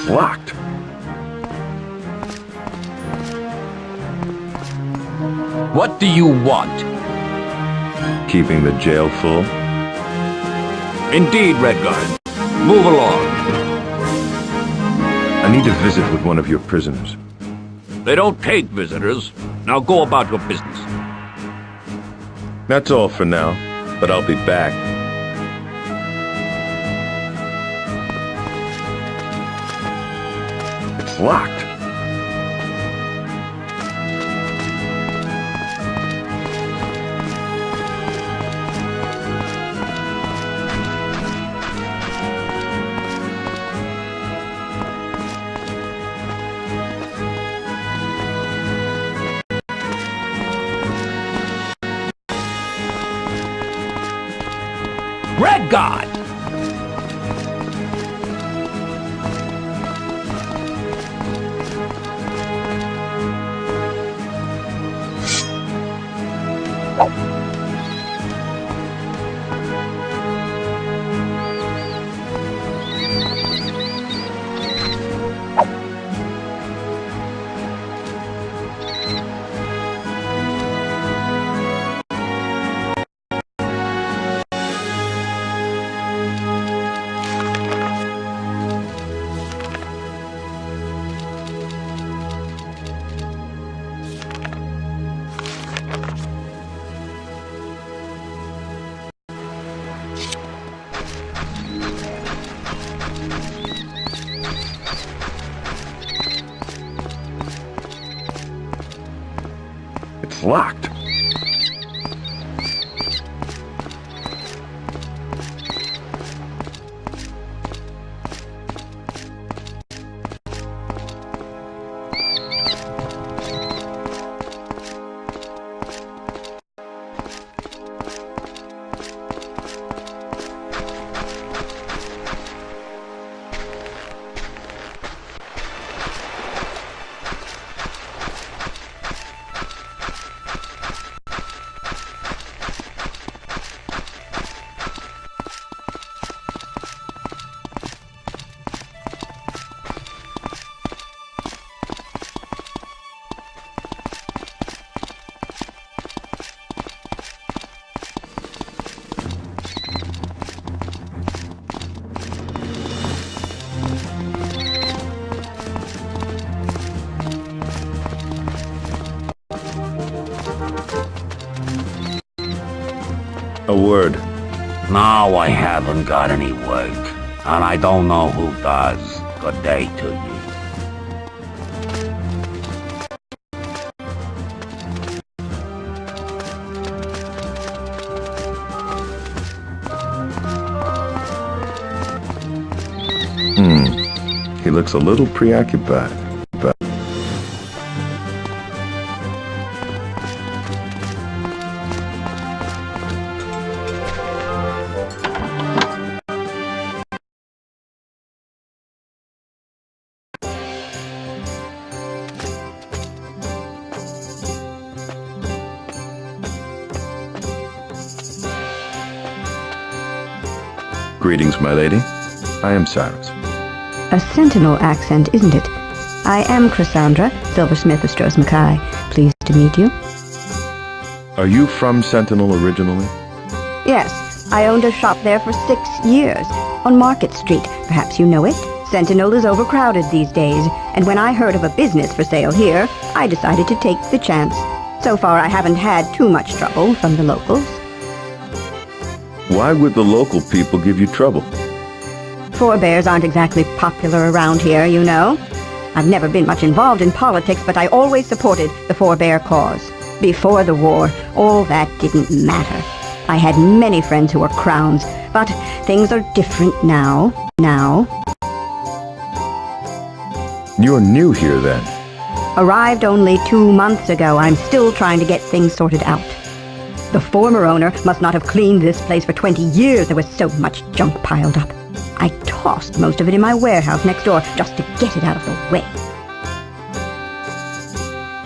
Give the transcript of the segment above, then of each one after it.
It's locked. What do you want? Keeping the jail full? Indeed, Redguard. Move along. I need to visit with one of your prisoners. They don't take visitors. Now go about your business. That's all for now, but I'll be back. It's locked. Redguard! It's locked. A word. No, I haven't got any work, and I don't know who does. Good day to you. He looks a little preoccupied. Greetings, my lady. I am Cyrus. A sentinel accent, isn't it? I am Cassandra, Silversmith of Stros Mackay. Pleased to meet you. Are you from Sentinel originally? Yes, I owned a shop there for 6 years, on Market Street. Perhaps you know it. Sentinel is overcrowded these days, and when I heard of a business for sale here, I decided to take the chance. So far, I haven't had too much trouble from the locals. Why would the local people give you trouble? Forebears aren't exactly popular around here, you know. I've never been much involved in politics, but I always supported the forebear cause. Before the war, all that didn't matter. I had many friends who were crowns, but things are different now. You're new here, then? Arrived only 2 months ago. I'm still trying to get things sorted out. The former owner must not have cleaned this place for 20 years. There was so much junk piled up. I tossed most of it in my warehouse next door just to get it out of the way.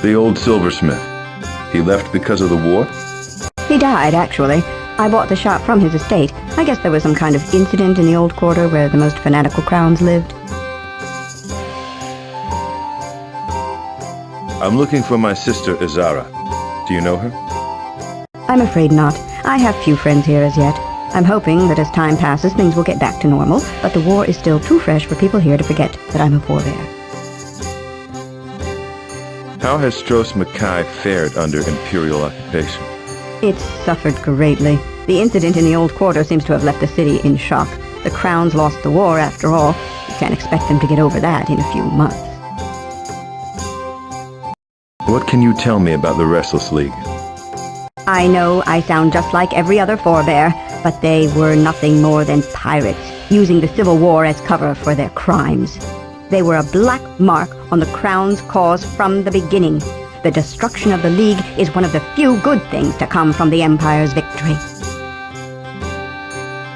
The old silversmith. He left because of the war? He died, actually. I bought the shop from his estate. I guess there was some kind of incident in the old quarter where the most fanatical crowns lived. I'm looking for my sister, Izara. Do you know her? I'm afraid not. I have few friends here as yet. I'm hoping that as time passes, things will get back to normal, but the war is still too fresh for people here to forget that I'm a forebear. How has Stros Mackay fared under Imperial occupation? It's suffered greatly. The incident in the old quarter seems to have left the city in shock. The Crowns lost the war, after all. You can't expect them to get over that in a few months. What can you tell me about the Restless League? I know I sound just like every other forebear, but they were nothing more than pirates, using the Civil War as cover for their crimes. They were a black mark on the Crown's cause from the beginning. The destruction of the League is one of the few good things to come from the Empire's victory.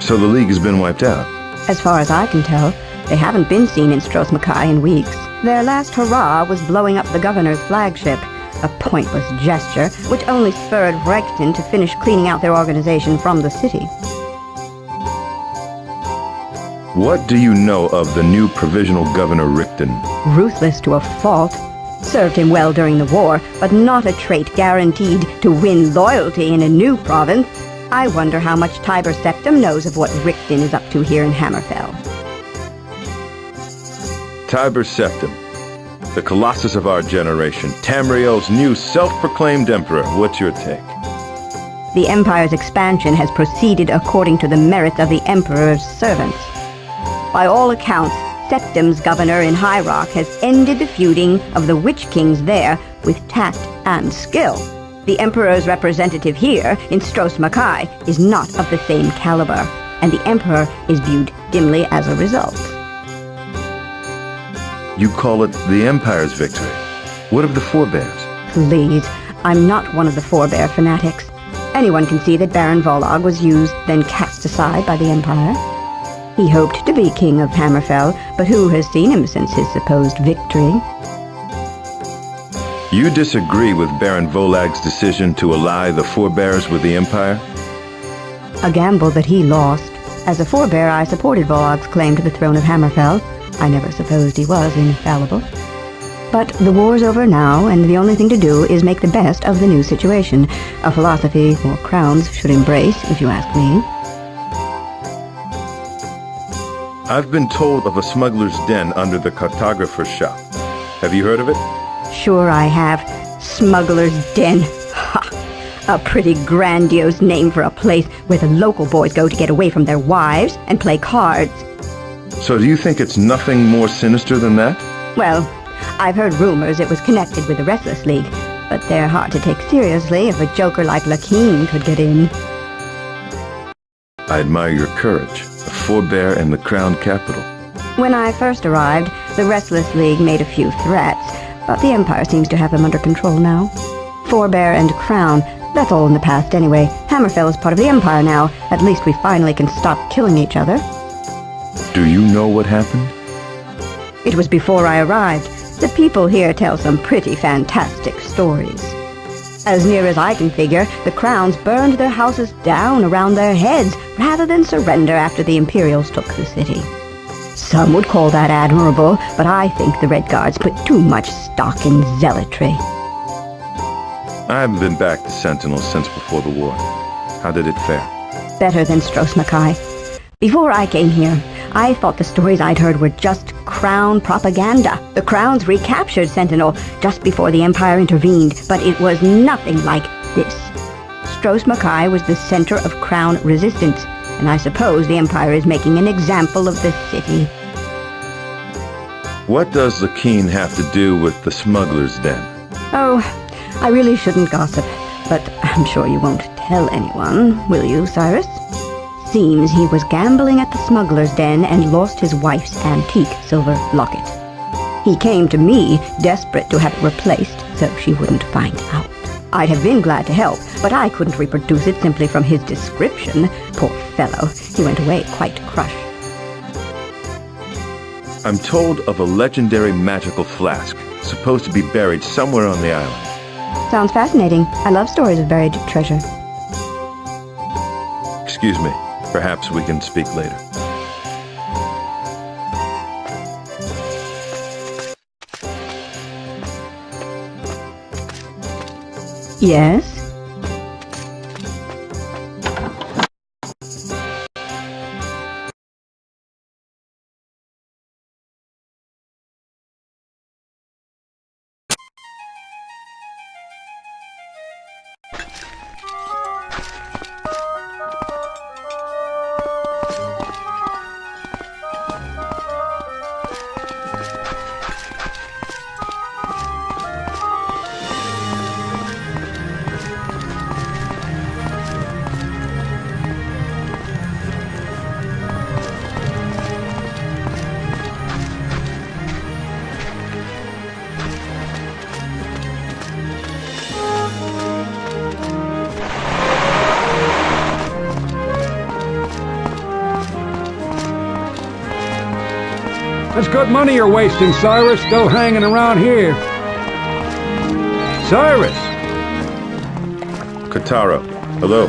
So the League has been wiped out? As far as I can tell, they haven't been seen in Stros Mackay in weeks. Their last hurrah was blowing up the governor's flagship, a pointless gesture which only spurred Vrexton to finish cleaning out their organization from the city. What do you know of the new provisional governor, Rickton? Ruthless to a fault. Served him well during the war, but not a trait guaranteed to win loyalty in a new province. I wonder how much Tiber Septim knows of what Rickton is up to here in Hammerfell. Tiber Septim, the colossus of our generation, Tamriel's new self-proclaimed emperor. What's your take? The Empire's expansion has proceeded according to the merits of the Emperor's servants. By all accounts, Septim's governor in High Rock has ended the feuding of the Witch Kings there with tact and skill. The Emperor's representative here in Stros Mackay is not of the same caliber, and the Emperor is viewed dimly as a result. You call it the Empire's victory. What of the forebears? Please, I'm not one of the forebear fanatics. Anyone can see that Baron Volag was used, then cast aside by the Empire. He hoped to be king of Hammerfell, but who has seen him since his supposed victory? You disagree with Baron Volag's decision to ally the forebears with the Empire? A gamble that he lost. As a forebear, I supported Volag's claim to the throne of Hammerfell. I never supposed he was infallible. But the war's over now, and the only thing to do is make the best of the new situation. A philosophy more crowns should embrace, if you ask me. I've been told of a smuggler's den under the cartographer's shop. Have you heard of it? Sure I have. Smuggler's Den. Ha! A pretty grandiose name for a place where the local boys go to get away from their wives and play cards. So do you think it's nothing more sinister than that? Well, I've heard rumors it was connected with the Restless League, but they're hard to take seriously if a joker like Lakeen could get in. I admire your courage. A forebear in the crown capital. When I first arrived, the Restless League made a few threats, but the Empire seems to have them under control now. Forebear and crown, that's all in the past anyway. Hammerfell is part of the Empire now. At least we finally can stop killing each other. Do you know what happened? It was before I arrived. The people here tell some pretty fantastic stories. As near as I can figure, the Crowns burned their houses down around their heads rather than surrender after the Imperials took the city. Some would call that admirable, but I think the Redguards put too much stock in zealotry. I haven't been back to Sentinel since before the war. How did it fare? Better than Stros Mackay. Before I came here, I thought the stories I'd heard were just Crown propaganda. The Crowns recaptured Sentinel just before the Empire intervened, but it was nothing like this. Stros Mackay was the center of Crown resistance, and I suppose the Empire is making an example of the city. What does Lakeen have to do with the smuggler's den? Oh, I really shouldn't gossip, but I'm sure you won't tell anyone, will you, Cyrus? Seems he was gambling at the smuggler's den and lost his wife's antique silver locket. He came to me, desperate to have it replaced, so she wouldn't find out. I'd have been glad to help, but I couldn't reproduce it simply from his description. Poor fellow, he went away quite crushed. I'm told of a legendary magical flask, supposed to be buried somewhere on the island. Sounds fascinating. I love stories of buried treasure. Excuse me. Perhaps we can speak later. Yes? That's good money you're wasting, Cyrus, still hanging around here. Cyrus! Katara, hello.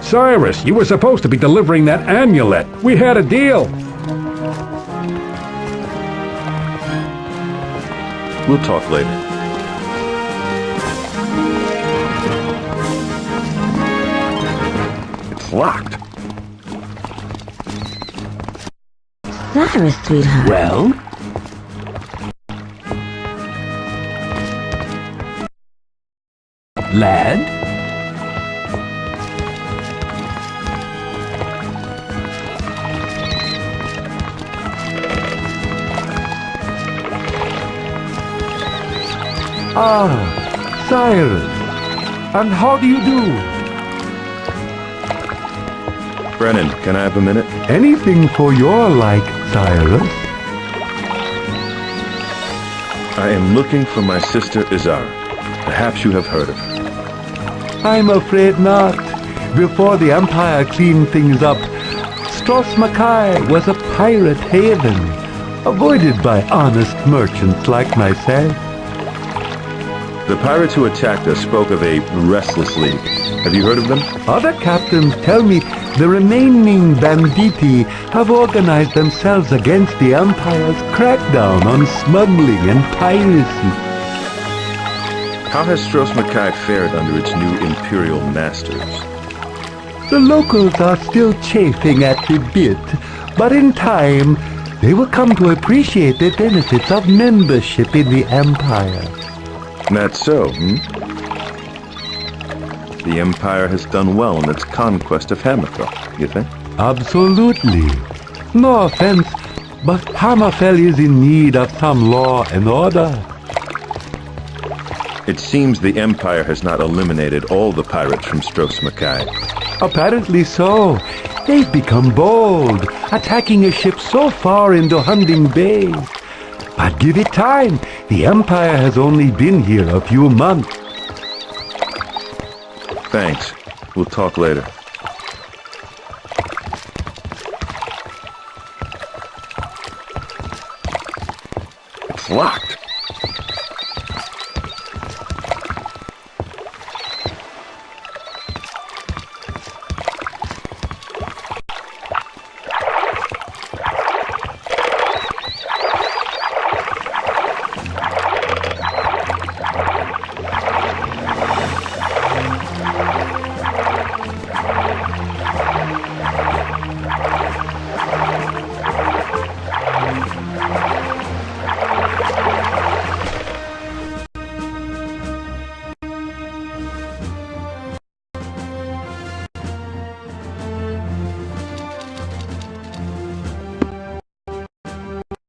Cyrus, you were supposed to be delivering that amulet. We had a deal. We'll talk later. It's locked. Cyrus, sweetheart. Well? Lad? Ah, Cyrus. And how do you do? Brennan, can I have a minute? Anything for your like, Cyrus. I am looking for my sister Izara. Perhaps you have heard of her. I'm afraid not. Before the Empire cleaned things up, Strass-Makai was a pirate haven, avoided by honest merchants like myself. The pirates who attacked us spoke of a restless league. Have you heard of them? Other captains tell me the remaining banditti have organized themselves against the Empire's crackdown on smuggling and piracy. How has Strass-Makai fared under its new imperial masters? The locals are still chafing at the bit, but in time they will come to appreciate the benefits of membership in the Empire. That's so, The Empire has done well in its conquest of Hammerfell, you think? Absolutely. No offense, but Hammerfell is in need of some law and order. It seems the Empire has not eliminated all the pirates from Strass-Makai. Apparently so. They've become bold, attacking a ship so far into Hunting Bay. But give it time. The Empire has only been here a few months. Thanks. We'll talk later. It's locked.